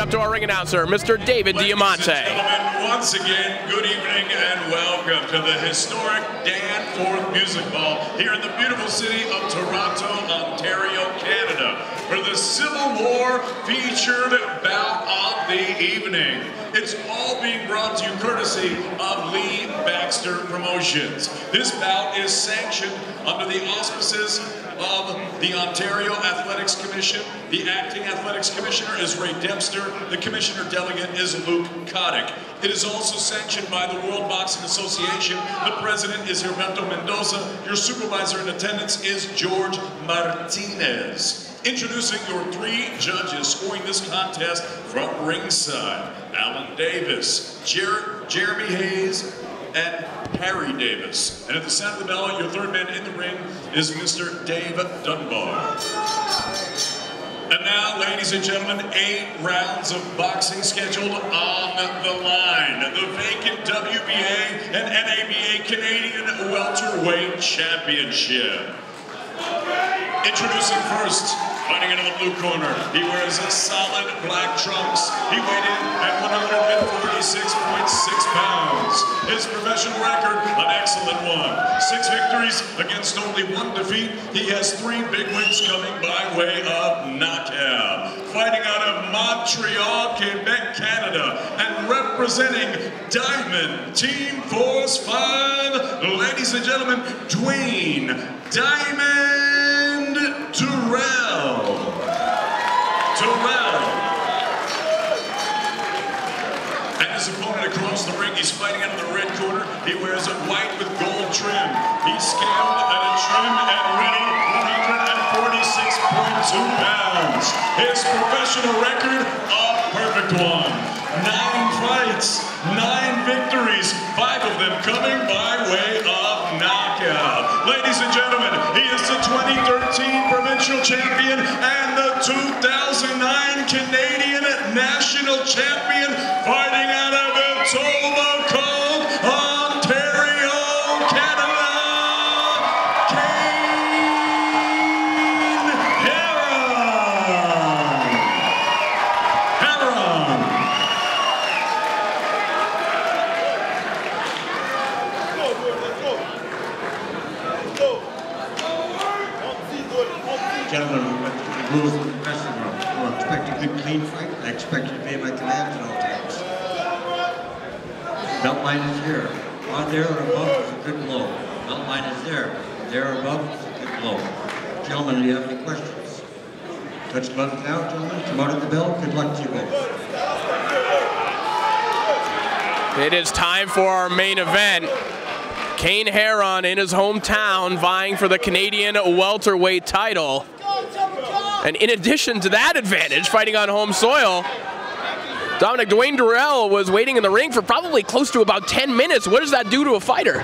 up to our ring announcer, Mr. David Diamante. Ladies and gentlemen, once again, good evening and welcome to the historic Danforth Music Hall here in the beautiful city of Toronto, Ontario, Canada, for the Civil War featured bout of the evening. It's all being brought to you courtesy of Lee Baxter Promotions. This bout is sanctioned under the auspices of the Ontario Athletics Commission. The acting athletics commissioner is Ray Dempster. The commissioner delegate is Luke Kotick. It is also sanctioned by the World Boxing Association. The president is Herberto Mendoza. Your supervisor in attendance is George Martinez. Introducing your three judges scoring this contest from ringside: Alan Davis, Jeremy Hayes, and Harry Davis. And at the sound of the bell, your third man in the ring is Mr. Dave Dunbar. And now, ladies and gentlemen, 8 rounds of boxing scheduled on the line. The vacant WBA and NABA Canadian Welterweight Championship. Introducing first, fighting into the blue corner, he wears a solid black trunks. He weighed in at 146.6 pounds. His professional record, an excellent one. 6 victories against only 1 defeat. He has 3 big wins coming by way of knockout. Fighting out of Montreal, Quebec, Canada, and representing Diamond Team Force 5, ladies and gentlemen, Dwayne Diamond Durell. And his opponent across the ring, he's fighting out of the red corner. He wears a white with gold trim. He's scaled at a trim and ready 146.2 pounds. His professional record, a perfect one. 9 fights, 9 victories, 5 of them coming by way of knockout. Ladies and gentlemen, he is the 2013 provincial champion and the 2009 Canadian national champion, fighting out of Etobicoke, Ontario, Canada, Kane Heron. Gentlemen, we went through the rules of the dressing room. We're expecting a good, clean fight. I expect you to obey my commands at all times. Belt line is here. On there or above is a good blow. Belt line is there. There or above is a good blow. Gentlemen, do you have any questions? Touch the buttons now, gentlemen. Come out at the bell. Good luck to you both. It is time for our main event. Kane Heron in his hometown vying for the Canadian welterweight title. And in addition to that advantage, fighting on home soil, Dominic, Dwayne Durell was waiting in the ring for probably close to about 10 minutes. What does that do to a fighter?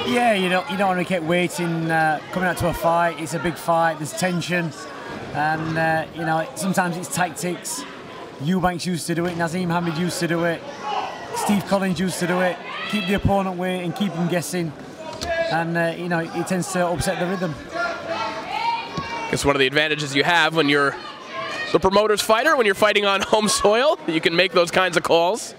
Yeah, you don't want to keep waiting coming out to a fight. It's a big fight, there's tension, and you know, sometimes it's tactics. Eubanks used to do it, Nazim Hamid used to do it, Steve Collins used to do it. Keep the opponent waiting, keep him guessing, and you know, it tends to upset the rhythm. It's one of the advantages you have when you're the promoter's fighter, when you're fighting on home soil. You can make those kinds of calls.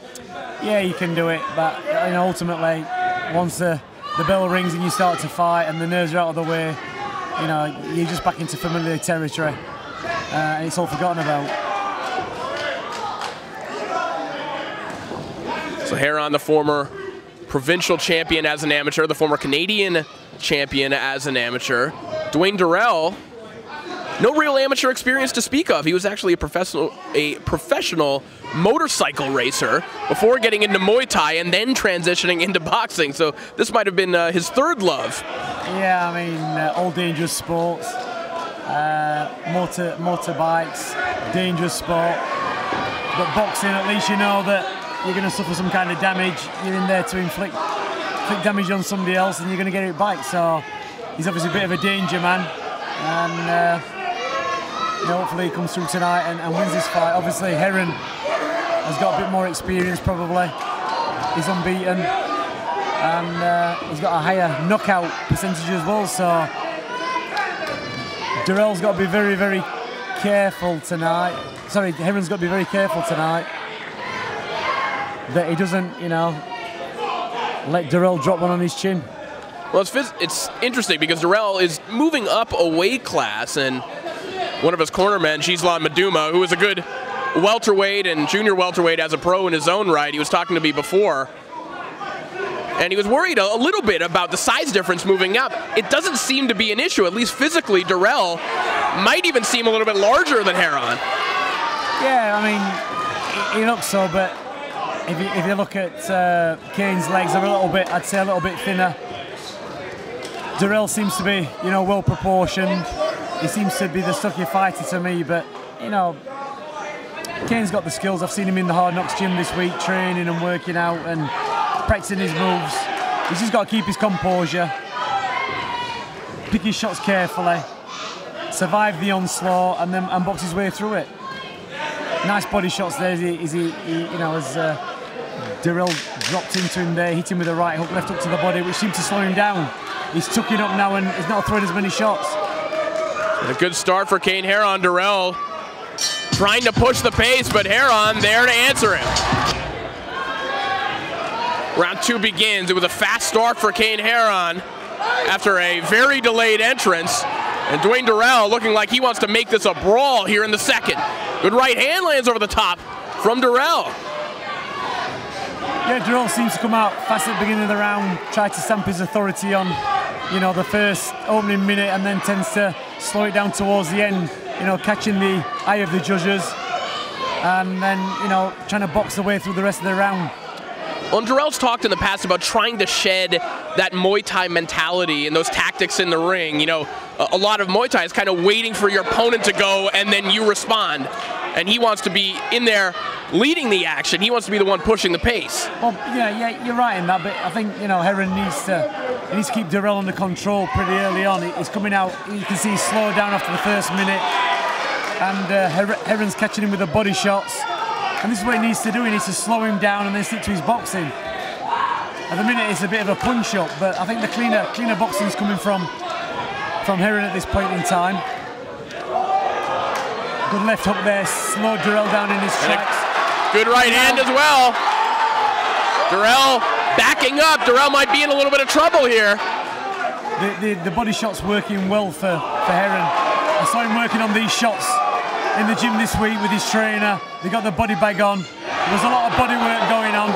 Yeah, you can do it, but you know, ultimately, once the bell rings and you start to fight and the nerves are out of the way, you know, you're just back into familiar territory, and it's all forgotten about. So Heron, the former provincial champion as an amateur, the former Canadian champion as an amateur. Dwayne Durell, no real amateur experience to speak of. He was actually a professional motorcycle racer before getting into Muay Thai and then transitioning into boxing. So this might have been his 3rd love. Yeah, I mean, all dangerous sports, motorbikes, dangerous sport. But boxing, at least you know that you're going to suffer some kind of damage. You're in there to inflict damage on somebody else, and you're going to get it back. So he's obviously a bit of a danger man, and you know, hopefully he comes through tonight and wins this fight. Obviously Heron has got a bit more experience probably. He's unbeaten, and he's got a higher knockout percentage as well. So Durell's got to be very, very careful tonight. Heron's got to be very careful tonight that he doesn't, you know, let Durell drop one on his chin. Well, it's interesting because Durell is moving up a weight class, and one of his cornermen, Gislan Maduma, who is a good welterweight and junior welterweight as a pro in his own right. He was talking to me before, and he was worried a little bit about the size difference moving up. It doesn't seem to be an issue, at least physically. Durell might even seem a little bit larger than Heron. Yeah, I mean, he looks so, but if you look at Kane's legs, they're a little bit, I'd say a little bit thinner. Durell seems to be, you know, well proportioned. He seems to be the stucky fighter to me, but, you know, Kane's got the skills. I've seen him in the Hard Knocks gym this week, training and working out and practicing his moves. He's just got to keep his composure, pick his shots carefully, survive the onslaught, and then box his way through it. Nice body shots there. You know, as Durell dropped into him there, hit him with a right hook, left hook to the body, which seemed to slow him down. He's tucking up now and he's not throwing as many shots. A good start for Kane Heron. Durell trying to push the pace, but Heron there to answer him. Round 2 begins. It was a fast start for Kane Heron after a very delayed entrance. And Dwayne Durell looking like he wants to make this a brawl here in the second. Good right hand lands over the top from Durell. Yeah, Durell seems to come out fast at the beginning of the round, try to stamp his authority on, you know, the first opening minute, and then tends to slow it down towards the end, you know, catching the eye of the judges, and then, you know, trying to box the way through the rest of the round. Well, Durell's talked in the past about trying to shed that Muay Thai mentality and those tactics in the ring. You know, a lot of Muay Thai is kind of waiting for your opponent to go and then you respond. And he wants to be in there leading the action. He wants to be the one pushing the pace. Well, yeah, you're right in that, but I think, you know, Heron needs to keep Durell under control pretty early on. He's coming out, you can see he's slowed down after the first minute, and Heron's catching him with the body shots. And this is what he needs to do. He needs to slow him down and then stick to his boxing. At the minute, it's a bit of a punch-up, but I think the cleaner boxing is coming from Heron at this point in time. Good left hook there, slowed Durell down in his tracks. Good right hand as well. Durell backing up. Durell might be in a little bit of trouble here. The body shot's working well for Heron. I saw him working on these shots in the gym this week with his trainer. They got the body bag on. There was a lot of body work going on,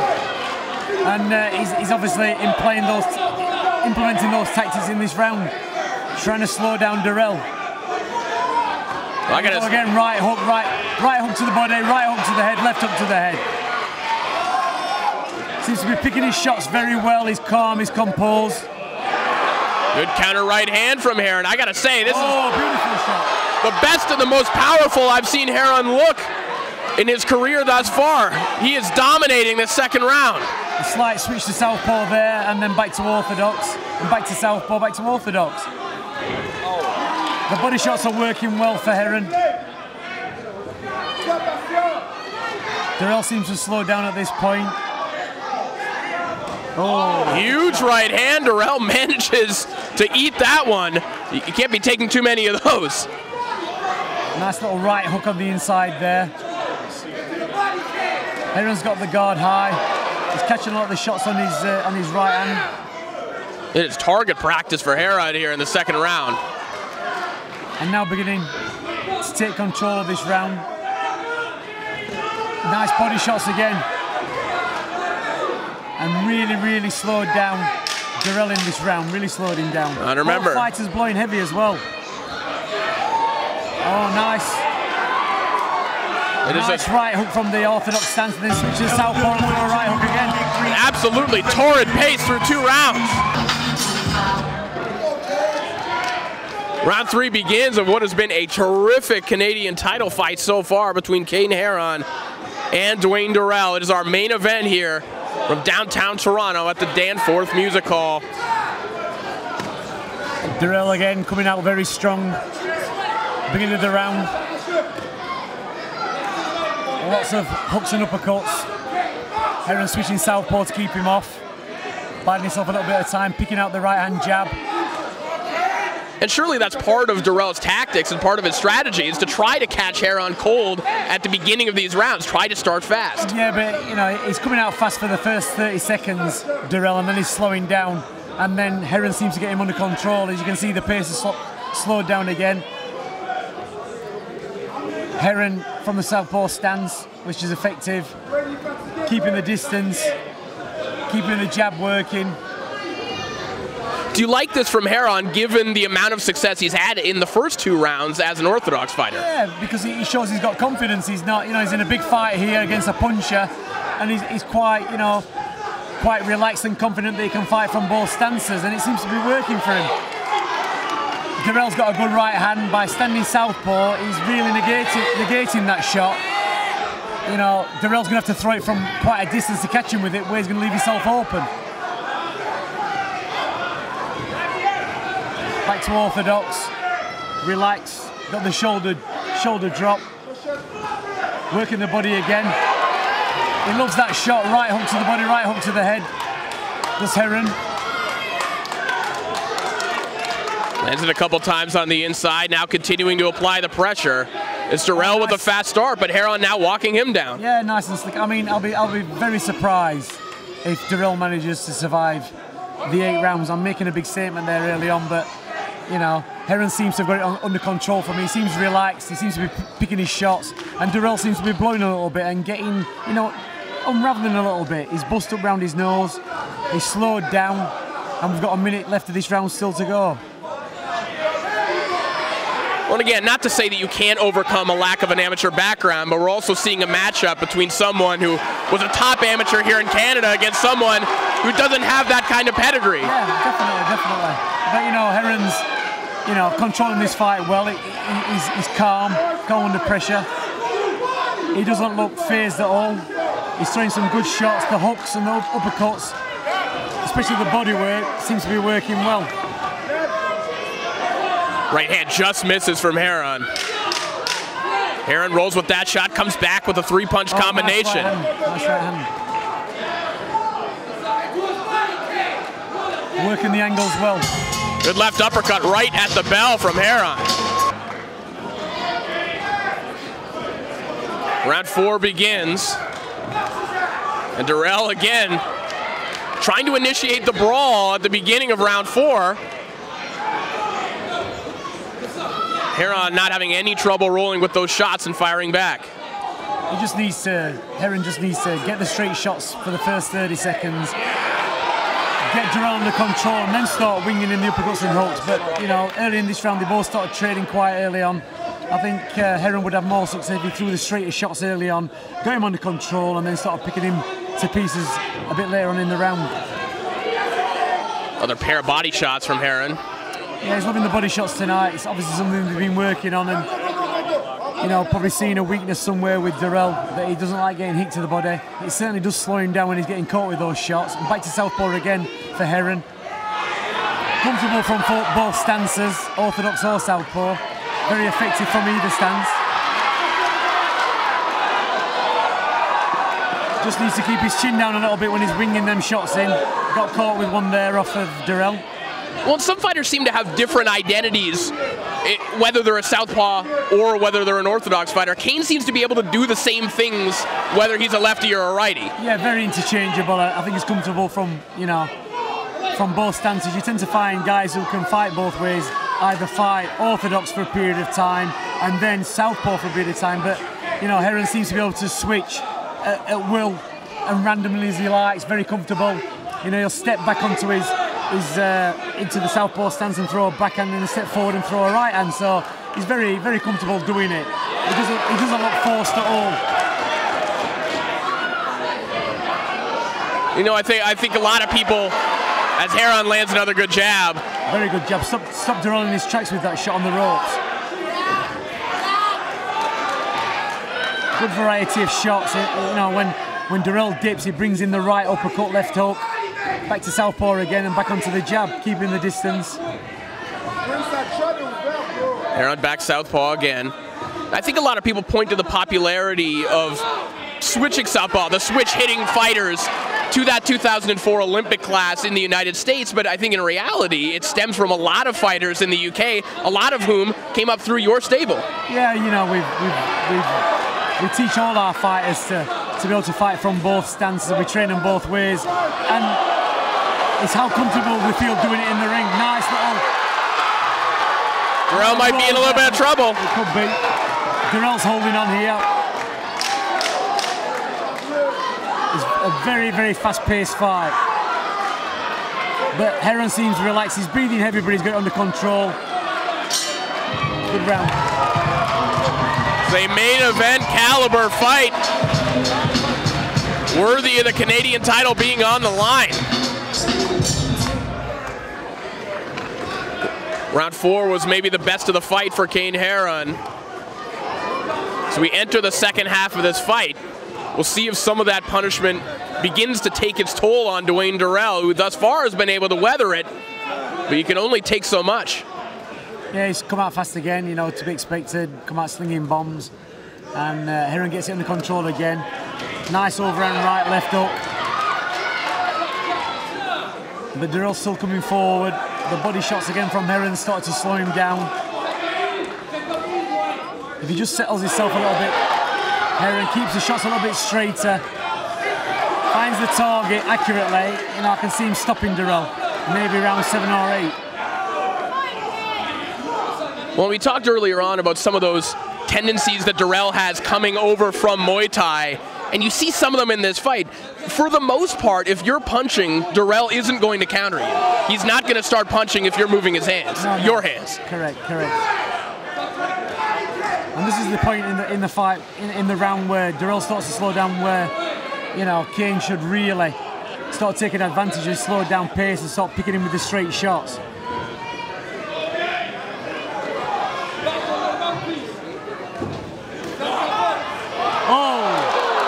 and he's obviously implementing those tactics in this round, trying to slow down Durell. Again, right hook to the body, right hook to the head, left hook to the head. Seems to be picking his shots very well. He's calm, he's composed. Good counter right hand from Heron. I gotta say, this is beautiful shot. The best and the most powerful I've seen Heron look in his career thus far. He is dominating this second round. A slight switch to southpaw there, and then back to orthodox, and back to southpaw, back to orthodox. The body shots are working well for Heron. Durell seems to slow down at this point. Huge right hand. Durell manages to eat that one. You can't be taking too many of those. Nice little right hook on the inside there. Heron's got the guard high. He's catching a lot of the shots on his right hand. It is target practice for Heron here in the second round. And now beginning to take control of this round. Nice body shots again. And really slowed down Durell in this round, really slowed him down. And remember, both fighters blowing heavy as well. Oh, nice. Nice right hook from the orthodox stance, and then switch to southpaw and a right hook again. Absolutely torrid pace through 2 rounds. Round 3 begins of what has been a terrific Canadian title fight so far between Kane Heron and Dwayne Durell. It is our main event here from downtown Toronto at the Danforth Music Hall. Durell again coming out very strong. Beginning of the round. Lots of hooks and uppercuts. Heron switching southpaw to keep him off. Biding himself a little bit of time, picking out the right hand jab. And surely that's part of Durell's tactics and part of his strategy is to try to catch Heron cold at the beginning of these rounds, try to start fast. Yeah, but you know, he's coming out fast for the first 30 seconds, Durell, and then he's slowing down. And then Heron seems to get him under control. As you can see, the pace is slowed down again. Heron from the southpaw stance, which is effective, keeping the distance, keeping the jab working. Do you like this from Heron, given the amount of success he's had in the first 2 rounds as an orthodox fighter? Yeah, because he shows he's got confidence. He's not, you know, he's in a big fight here against a puncher, and he's quite, you know, quite relaxed and confident that he can fight from both stances, and it seems to be working for him. Durell's got a good right hand. By standing southpaw, he's really negating that shot. You know, Durell's going to have to throw it from quite a distance to catch him with it, where he's going to leave himself open. Back to orthodox, relax, got the shoulder drop, working the body again. He loves that shot, right hook to the body, right hook to the head. Does Heron. Lands it a couple times on the inside, now continuing to apply the pressure. It's Durell with a fast start, but Heron now walking him down. Yeah, nice and slick. I mean, I'll be very surprised if Durell manages to survive the 8 rounds. I'm making a big statement there early on, but you know, Heron seems to have got it under control for me. He seems relaxed, he seems to be picking his shots, and Durell seems to be blowing a little bit and getting, you know, unraveling a little bit. He's bust up round his nose, he's slowed down, and we've got a minute left of this round still to go. Well, again, not to say that you can't overcome a lack of an amateur background, but we're also seeing a matchup between someone who was a top amateur here in Canada against someone who doesn't have that kind of pedigree. Yeah, definitely. But you know, Heron's, you know, controlling this fight well. He's calm under pressure. He doesn't look phased at all. He's throwing some good shots, the hooks and the uppercuts, especially the body work, seems to be working well. Right hand just misses from Heron. Heron rolls with that shot, comes back with a 3-punch combination. Nice right hand. Working the angles well. Good left uppercut right at the bell from Heron. Round 4 begins. And Durell again trying to initiate the brawl at the beginning of round 4. Heron not having any trouble rolling with those shots and firing back. Heron just needs to get the straight shots for the first 30 seconds, get Durell under control, and then start winging in the uppercuts and hooks. But you know, early in this round, they both started trading quite early on. I think Heron would have more success if he threw the straighter shots early on, got him under control, and then started picking him to pieces a bit later on in the round. Other pair of body shots from Heron. Yeah, he's loving the body shots tonight. It's obviously something they've been working on, and you know, probably seeing a weakness somewhere with Durell, that he doesn't like getting hit to the body. It certainly does slow him down when he's getting caught with those shots. And back to southpaw again for Heron. Comfortable from both stances, orthodox or southpaw. Very effective from either stance. Just needs to keep his chin down a little bit when he's winging them shots in. Got caught with one there off of Durell. Well, some fighters seem to have different identities, whether they're a southpaw or whether they're an orthodox fighter. Kane seems to be able to do the same things whether he's a lefty or a righty. Yeah, very interchangeable. I think he's comfortable from, you know, from both stances. You tend to find guys who can fight both ways, either fight orthodox for a period of time and then southpaw for a period of time. But, you know, Heron seems to be able to switch at will and randomly as he likes, very comfortable. You know, he'll step back onto his into the southpaw stance and throw a backhand, and then step forward and throw a right hand. So he's very, very comfortable doing it. He doesn't look forced at all. You know, I think a lot of people, as Heron lands another good jab. Very good jab. Stop Durell in his tracks with that shot on the ropes. Good variety of shots. You know, when Durell dips, he brings in the right uppercut, left hook. Back to southpaw again and back onto the jab, keeping the distance. Heron back southpaw again. I think a lot of people point to the popularity of switching southpaw, the switch hitting fighters to that 2004 Olympic class in the United States, but I think in reality it stems from a lot of fighters in the UK, a lot of whom came up through your stable. Yeah, you know, we teach all our fighters to be able to fight from both stances, and we train them both ways, and it's how comfortable we feel doing it in the ring. Nice little... Durell might be in a little bit of trouble. It could be. Durell's holding on here. It's a very, very fast-paced fight. But Heron seems relaxed. He's breathing heavy, but he's got it under control. Good round. It's a main event caliber fight, worthy of the Canadian title being on the line. Round 4 was maybe the best of the fight for Kane Heron. So we enter the second half of this fight. We'll see if some of that punishment begins to take its toll on Dwayne Durell, who thus far has been able to weather it, but you can only take so much. Yeah, he's come out fast again, you know, to be expected, come out slinging bombs, and Heron gets it under control again. Nice overhand right, left hook. But Durell's still coming forward. The body shots again from Heron start to slow him down. If he just settles himself a little bit, Heron keeps the shots a little bit straighter, finds the target accurately. You know, I can see him stopping Durell, maybe around 7 or 8. Well, we talked earlier on about some of those tendencies that Durell has coming over from Muay Thai, and you see some of them in this fight. For the most part, if you're punching, Durell isn't going to counter you. He's not going to start punching if you're moving his hands, your hands. Correct, correct. And this is the point in the fight, in the round where Durell starts to slow down, where, you know, Kane should really start taking advantage and slow down pace and start picking him with the straight shots.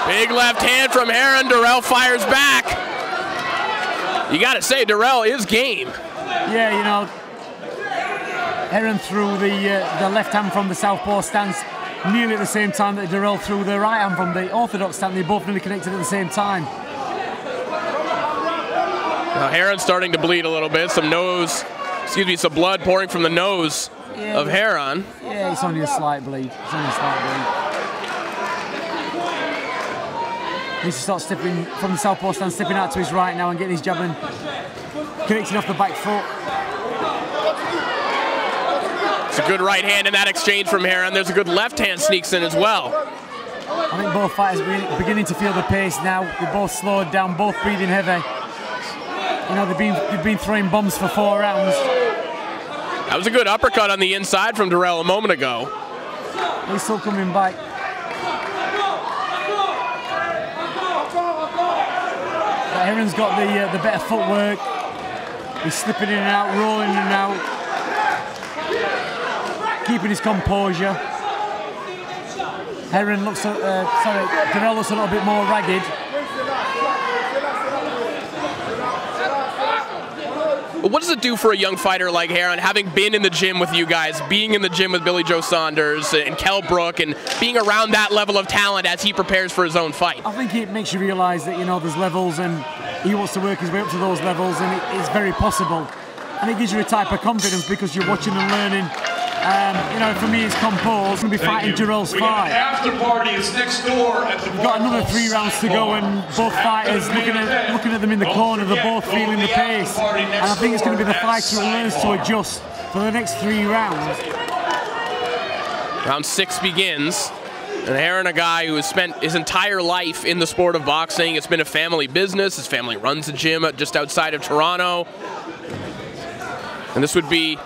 Big left hand from Heron. Durell fires back. You got to say, Durell is game. Yeah, you know, Heron threw the left hand from the southpaw stance nearly at the same time that Durell threw the right hand from the orthodox stance. They both nearly connected at the same time. Now Heron's starting to bleed a little bit. Some blood pouring from the nose of Heron. Yeah, it's only a slight bleed. It's only a slight bleed. Needs to start stepping from the southpaw stand, stepping out to his right now and getting his jab and connecting off the back foot. It's a good right hand in that exchange from Heron. There's a good left hand sneaks in as well. I think both fighters are beginning to feel the pace now. They're both slowed down, both breathing heavy. You know, they've been throwing bombs for 4 rounds. That was a good uppercut on the inside from Durell a moment ago. He's still coming back. Heron's got the better footwork. He's slipping in and out, rolling in and out, keeping his composure. Heron looks, Durell looks a little bit more ragged. What does it do for a young fighter like Heron, having been in the gym with you guys, being in the gym with Billy Joe Saunders and Kell Brook, and being around that level of talent as he prepares for his own fight? I think it makes you realise that, you know, there's levels and he wants to work his way up to those levels, and it's very possible. And it gives you a type of confidence because you're watching and learning. You know, for me, it's composed. We'll be fighting Durell's fight. After party is next door at the We've got another 3 rounds to go, and both fighters looking at them in the corner. They're both feeling the pace, and I think it's going to be the fighter who learns to adjust for the next 3 rounds. Round 6 begins, and Heron, a guy who has spent his entire life in the sport of boxing. It's been a family business. His family runs a gym just outside of Toronto, and this would be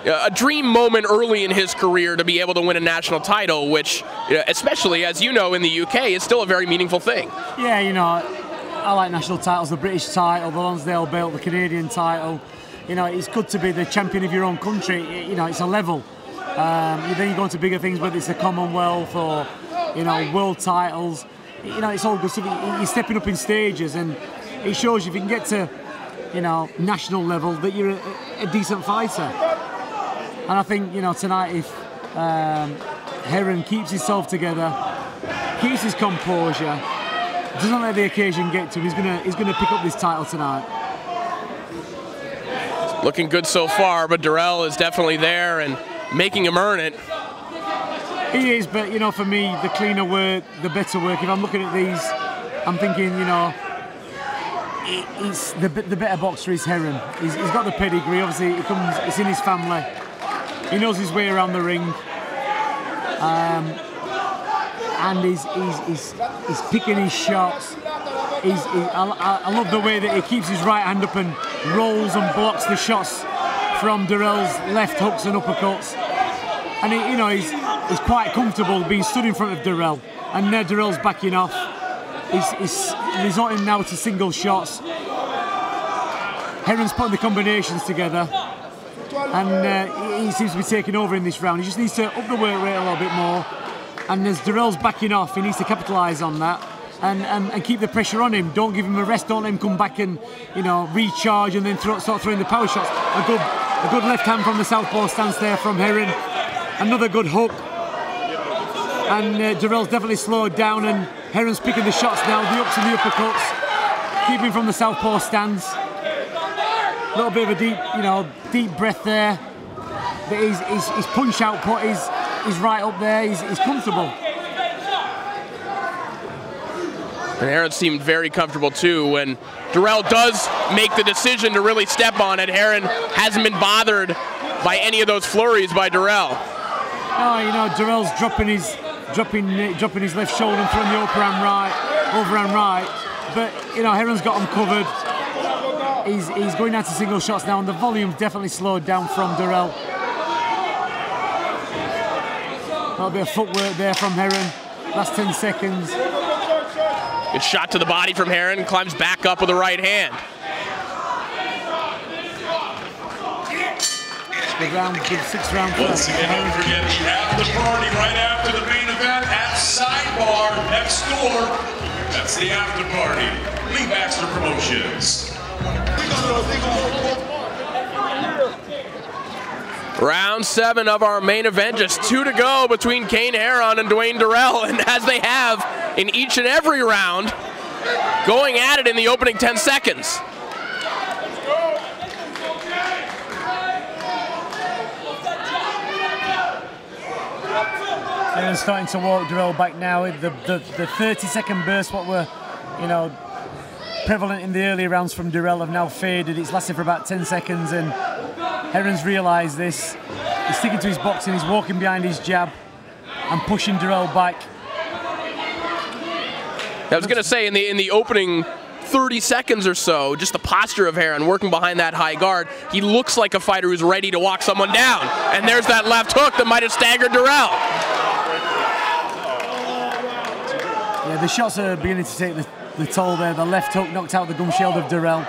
a dream moment early in his career to be able to win a national title, which, especially as you know in the UK, is still a very meaningful thing. Yeah, you know, I like national titles, the British title, the Lonsdale belt, the Canadian title. You know, it's good to be the champion of your own country. You know, it's a level. Then you go into bigger things, whether it's the Commonwealth or, you know, world titles. You know, it's all good. So you're stepping up in stages, and it shows you if you can get to, you know, national level that you're a decent fighter. And I think, you know, tonight if Heron keeps himself together, keeps his composure, doesn't let the occasion get to him. He's gonna pick up this title tonight. Looking good so far, but Durell is definitely there and making him earn it. He is, but you know, for me, the cleaner work, the better work. If I'm looking at these, I'm thinking, you know, it's the better boxer is Heron. He's got the pedigree. Obviously, it's in his family. He knows his way around the ring, and he's picking his shots. I love the way that he keeps his right hand up and rolls and blocks the shots from Durell's left hooks and uppercuts. And you know, he's quite comfortable being stood in front of Durell, and now Durell's backing off. He's resorting now to single shots. Heron's putting the combinations together, and he seems to be taking over in this round. He just needs to up the work rate a little bit more, and as Durell's backing off, he needs to capitalise on that and keep the pressure on him. Don't give him a rest. Don't let him come back and, you know, recharge and then start throwing the power shots. A good left hand from the southpaw stance there from Heron. Another good hook, and Durell's definitely slowed down, and Heron's picking the shots now, the ups and the uppercuts, keeping from the southpaw stance. A little bit of a deep breath there. But his punch output is right up there. He's comfortable. And Heron seemed very comfortable too when Durell does make the decision to really step on it. Heron hasn't been bothered by any of those flurries by Durell. Oh, you know, Durell's dropping his left shoulder and throwing the overhand right. But you know, Heron's got him covered. He's going down to single shots now, and the volume's definitely slowed down from Durell. A little bit of footwork there from Heron. Last 10 seconds. Good shot to the body from Heron. Climbs back up with the right hand. Good round, good 6th round. Once again, don't forget the after party right after the main event at Sidebar next door. That's the after party. Baxter Promotions. Round 7 of our main event, just 2 to go between Kane Heron and Dwayne Durell, and as they have in each and every round, going at it in the opening 10 seconds. Heron's starting to walk Durell back now. The 30-second bursts, what were, you know, prevalent in the early rounds from Durell, have now faded. It's lasted for about 10 seconds, and Heron's realised this. He's sticking to his boxing. He's walking behind his jab and pushing Durell back. I was going to say, in the opening 30 seconds or so, just the posture of Heron working behind that high guard, he looks like a fighter who's ready to walk someone down. And there's that left hook that might have staggered Durell. Yeah, the shots are beginning to take the toll there. The left hook knocked out the gum shield of Durell.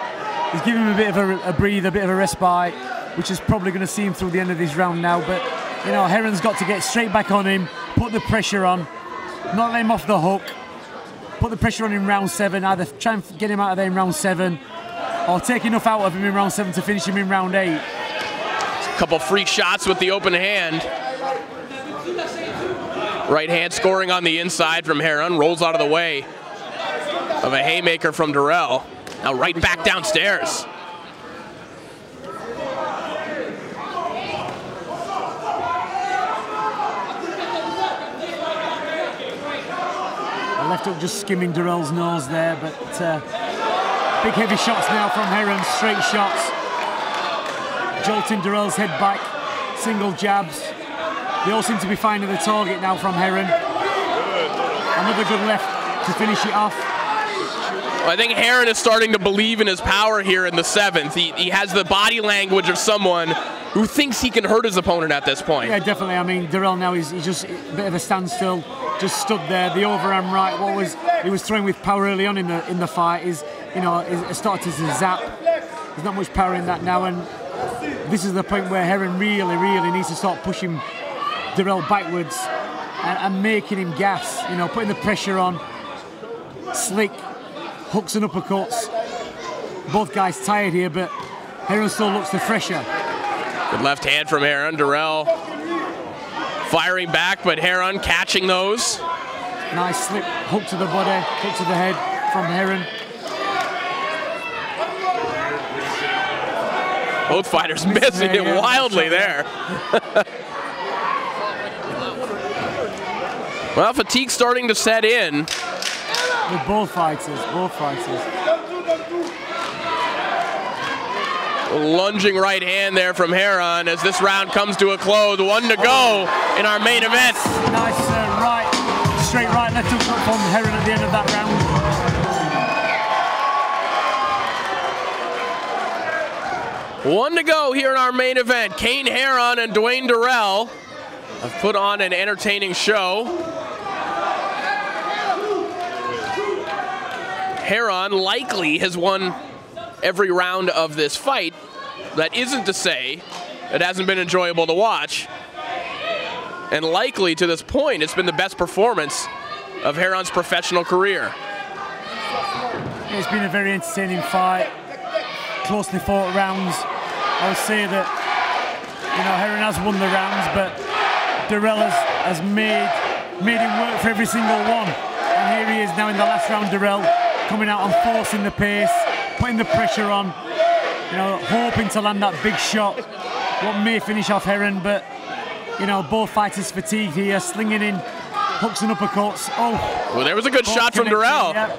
He's giving him a bit of a breather, a bit of a respite, which is probably going to see him through the end of this round now. But, you know, Heron's got to get straight back on him, put the pressure on, not let him off the hook, put the pressure on in round 7, either try and get him out of there in round 7, or take enough out of him in round 7 to finish him in round 8. A couple free shots with the open hand. Right hand scoring on the inside from Heron, rolls out of the way of a haymaker from Durell. Now right back downstairs. The left hook just skimming Durell's nose there, but big heavy shots now from Heron, straight shots. Jolting Durell's head back, single jabs. They all seem to be finding the target now from Heron. Another good left to finish it off. Well, I think Heron is starting to believe in his power here in the 7th. He has the body language of someone who thinks he can hurt his opponent at this point. Yeah, definitely. I mean, Durell now he's just a bit of a standstill, just stood there. The overhand right, he was throwing with power early on in the fight, is, you know, it started to zap. There's not much power in that now, and this is the point where Heron really needs to start pushing Durell backwards and making him gas, you know, putting the pressure on. Slick hooks and uppercuts. Both guys tired here, but Heron still looks the fresher. Good left hand from Heron. Durell firing back, but Heron catching those. Nice slip hook to the body, hook to the head. from Heron. Both fighters missing it wildly there. Well, fatigue starting to set in. With both fighters, both fighters. Lunging right hand there from Heron as this round comes to a close. 1 to go in our main event. Nice straight right left hook from Heron at the end of that round. 1 to go here in our main event. Kane Heron and Dwayne Durell have put on an entertaining show. Heron likely has won every round of this fight. That isn't to say it hasn't been enjoyable to watch. And likely to this point, it's been the best performance of Heron's professional career. It's been a very entertaining fight. Closely fought rounds. I would say that, you know, Heron has won the rounds, but Durell has made him work for every single one. And here he is now in the last round, Durell, coming out and forcing the pace, putting the pressure on, you know, hoping to land that big shot, what may finish off Heron, but, you know, both fighters fatigued here, slinging in hooks and uppercuts. Oh, well, there was a good shot from Durell. Yeah.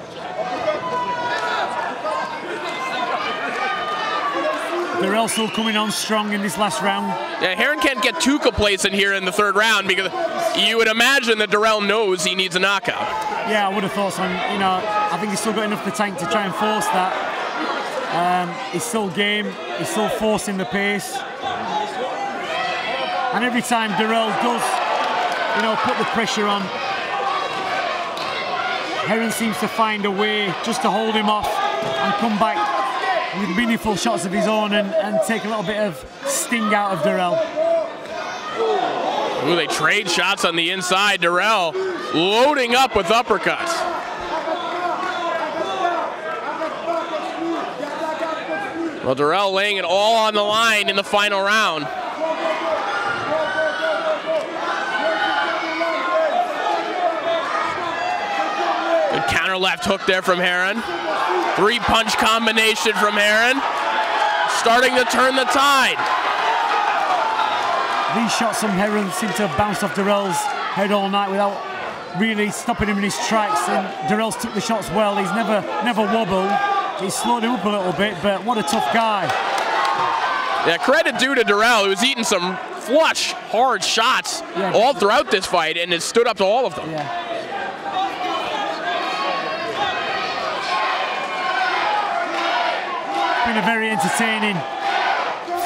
Durell still coming on strong in this last round. Yeah, Heron can't get too complacent here in the third round because you would imagine that Durell knows he needs a knockout. Yeah, I would have thought so. You know, I think he's still got enough in the tank to try and force that. He's still game. He's still forcing the pace. And every time Durell does, you know, put the pressure on, Heron seems to find a way just to hold him off and come back with meaningful shots of his own and take a little bit of sting out of Durell. Ooh, they trade shots on the inside. Durell loading up with uppercuts. Well, Durell laying it all on the line in the final round. Good counter left hook there from Heron. 3-punch combination from Heron. Starting to turn the tide. These shots from Heron seem to have bounced off Durell's head all night without really stopping him in his tracks. And Durell's took the shots well. He's never wobbled. He's slowed him up a little bit, but what a tough guy. Yeah, credit due to Durell, who's eaten some flush, hard shots all throughout this fight and has stood up to all of them. Yeah. Been a very entertaining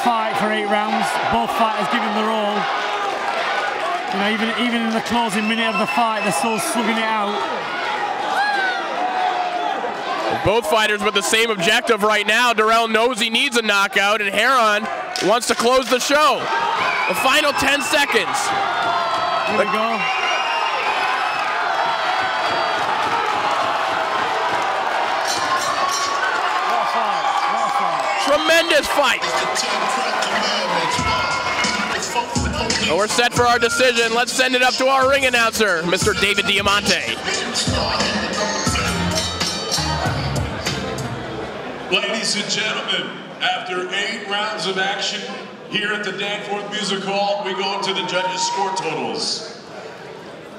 fight for 8 rounds. Both fighters giving their all. You know, even in the closing minute of the fight, they're still slugging it out. Both fighters with the same objective right now. Durell knows he needs a knockout, and Heron wants to close the show. The final 10 seconds. Here we go. Tremendous fight. Well, we're set for our decision. Let's send it up to our ring announcer, Mr. David Diamante. Ladies and gentlemen, after 8 rounds of action here at the Danforth Music Hall, we go into the judges' score totals.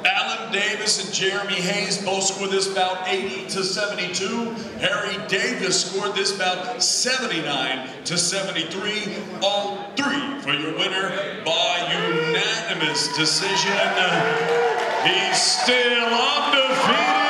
Alan Davis and Jeremy Hayes both scored this bout 80-72. Harry Davis scored this bout 79-73. All 3 for your winner by unanimous decision. He's still undefeated.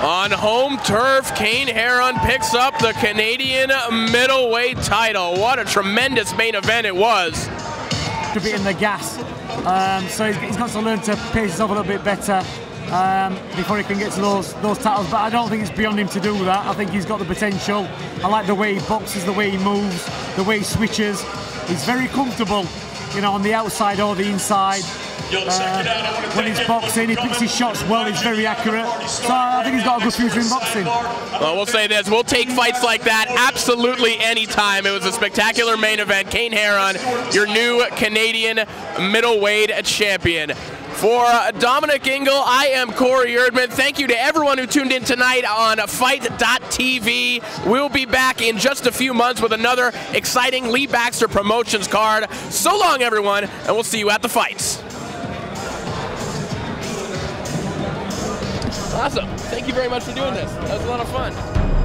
On home turf, Kane Heron picks up the Canadian middleweight title. What a tremendous main event it was. To be in the gas. So he's got to learn to pace himself a little bit better before he can get to those titles. But I don't think it's beyond him to do that. I think he's got the potential. I like the way he boxes, the way he moves, the way he switches. He's very comfortable, you know, on the outside or the inside. When he's boxing, he picks his shots well, he's very accurate. So I think he's got a good future in boxing. Well, we'll say this, we'll take fights like that absolutely anytime. It was a spectacular main event. Kane Heron, your new Canadian middleweight champion. For Dominic Ingle, I am Corey Erdman. Thank you to everyone who tuned in tonight on Fight.tv. We'll be back in just a few months with another exciting Lee Baxter Promotions card. So long, everyone, and we'll see you at the fights. Awesome. Thank you very much for doing this. That was a lot of fun.